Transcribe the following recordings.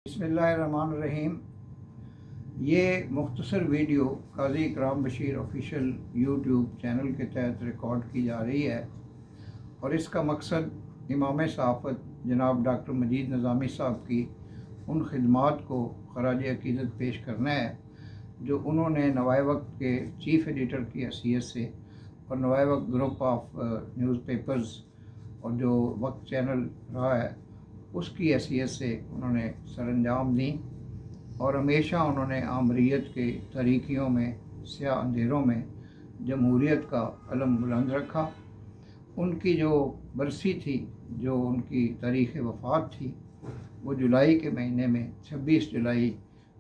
बिस्मिल्लाहिर्रहमानिर्रहीम। ये मुख्तसर वीडियो काज़ी इकराम बशीर ऑफिशियल यूट्यूब चैनल के तहत रिकॉर्ड की जा रही है और इसका मकसद इमाम सहाफ़त जनाब डॉक्टर मजीद निज़ामी साहब की उन खिदमात को खराज अक़ीदत पेश करना है जो उन्होंने नवाए वक्त के चीफ़ एडिटर की हैसियत से और नवाए वक्त ग्रुप ऑफ न्यूज़पेपर्स और जो वक्त चैनल रहा है उसकी हैसियत से उन्होंने सरअंजाम दी और हमेशा उन्होंने आमरीत के तारीकियों में स्याह अंधेरों में जमहूरियत का अलम बुलंद रखा। उनकी जो बरसी थी, जो उनकी तारीख़ वफ़ात थी, वो जुलाई के महीने में 26 जुलाई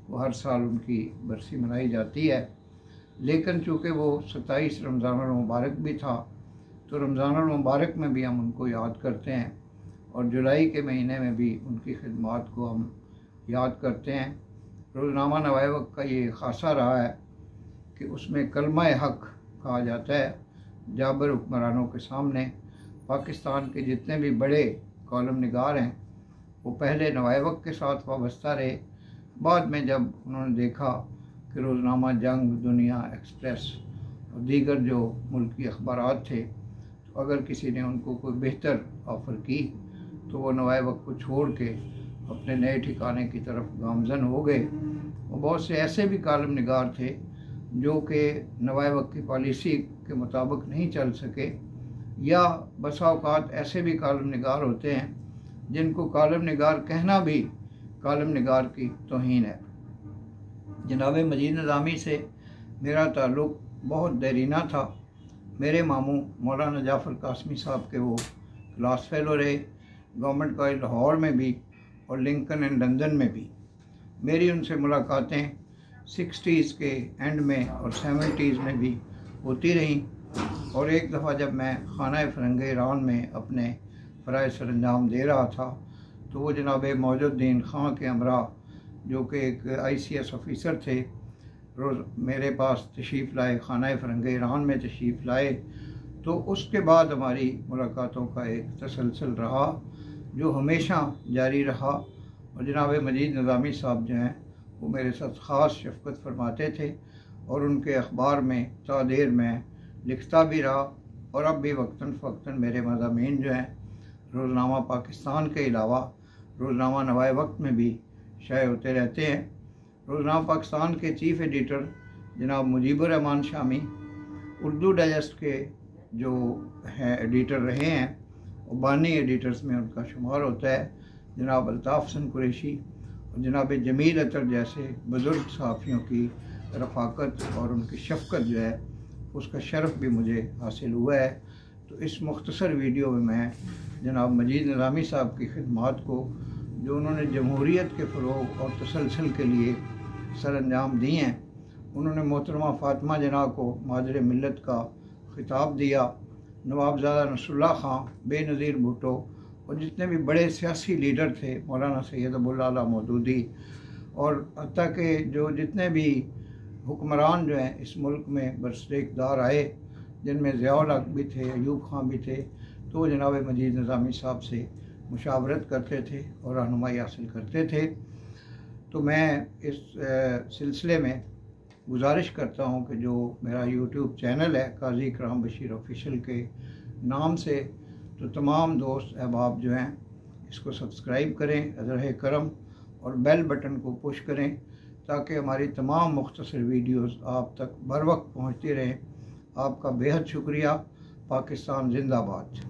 को हर साल उनकी बरसी मनाई जाती है। लेकिन चूँकि वो 27 रमज़ानुल मुबारक भी था तो रमज़ानुल मुबारक में भी हम उनको याद करते हैं और जुलाई के महीने में भी उनकी खिदमात को हम याद करते हैं। रोज़नामा नवाए वक्त का ये ख़ासा रहा है कि उसमें कलमा हक़ कहा जाता है। जाबर हुक्मरानों के सामने पाकिस्तान के जितने भी बड़े कॉलम निगार हैं वो पहले नवाए वक्त के साथ वाबस्ता रहे। बाद में जब उन्होंने देखा कि रोज़नामा जंग, दुनिया, एक्सप्रेस और दीगर जो मुल्की अखबारात थे, तो अगर किसी ने उनको कोई बेहतर ऑफ़र की तो वो नवाए वक्त को छोड़ के अपने नए ठिकाने की तरफ गामज़न हो गए। और बहुत से ऐसे भी कॉलम निगार थे जो कि नवाए वक्त की पॉलिसी के मुताबिक नहीं चल सके, या बसा औक़ात ऐसे भी कॉलम निगार होते हैं जिनको कॉलम निगार कहना भी कॉलम निगार की तौहीन है। जनाब मजीद निज़ामी से मेरा ताल्लुक़ बहुत देरीना था। मेरे मामू मौलाना जाफ़र कासमी साहब के वो क्लास फेलो रहे, गवर्नमेंट कॉलेज लाहौर में भी और लिंकन एंड लंदन में भी। मेरी उनसे मुलाकातें 60s के एंड में और 70s में भी होती रहीं। और एक दफ़ा जब मैं खाना फ़रंग ईरान में अपने फ़राइज़ सरअंजाम दे रहा था तो वो जनाब मौजुद्दीन खां के हमरा जो कि एक ICS ऑफ़िसर थे, रोज़ मेरे पास तशरीफ़ लाए, खाना फ़रंग ईरान में तशरीफ़ लाए। तो उसके बाद हमारी मुलाकातों का एक तसलसल रहा जो हमेशा जारी रहा। और जनाब मजीद निज़ामी साहब जो हैं वो मेरे साथ ख़ास शफ़क़त फरमाते थे और उनके अखबार में तादेर में लिखता भी रहा। और अब भी वक्तन फ़वक्तन मेरे मज़ामीन जो हैं रोज़नामा पाकिस्तान के अलावा रोज़नामा नवाए वक्त में भी शाये होते रहते हैं। रोज़नामा पाकिस्तान के चीफ़ एडिटर जनाब मुजीबुर रहमान शामी उर्दू डाइजेस्ट के जो हैं एडिटर रहे हैं, और बानी एडिटर्स में उनका शुमार होता है जनाब अल्ताफ़ हसन कुरैशी और जनाब जमील अतर जैसे बुज़ुर्ग सहाफ़ियों की रफ़ाकत और उनकी शफ़क़त जो है उसका शरफ़ भी मुझे हासिल हुआ है। तो इस मुख्तसर वीडियो में मैं जनाब मजीद निज़ामी साहब की खिदमात को जो उन्होंने जमहूरियत के फ़रोग़ और तसलसल के लिए सरअंजाम दी हैं, उन्होंने मोहतरमा फ़ातिमा जना को मादर मिल्लत का खिताब दिया, नवाबज़ादा नसरुल्लाह खां, बेनज़ीर भुट्टो और जितने भी बड़े सियासी लीडर थे, मौलाना सैयद अबुल आला मौदूदी, और हत्ता के जो जितने भी हुक्मरान जो हैं इस मुल्क में बरसरे इक़्तिदार आए, जिनमें ज़िया-उल हक़ भी थे, अयूब खां भी थे, तो वो जनाब मजीद निज़ामी साहब से मुशावरत करते थे और रहनुमाई हासिल करते थे। तो मैं इस सिलसिले में गुजारिश करता हूँ कि जो मेरा यूट्यूब चैनल है काज़ी इकराम बशीर ऑफिशियल के नाम से, तो तमाम दोस्त अहबाब जो हैं इसको सब्सक्राइब करें, अज़र करम, और बेल बटन को पुश करें ताकि हमारी तमाम मुख्तसर वीडियोज़ आप तक बर वक्त पहुँचती रहें। आपका बेहद शुक्रिया। पाकिस्तान जिंदाबाद।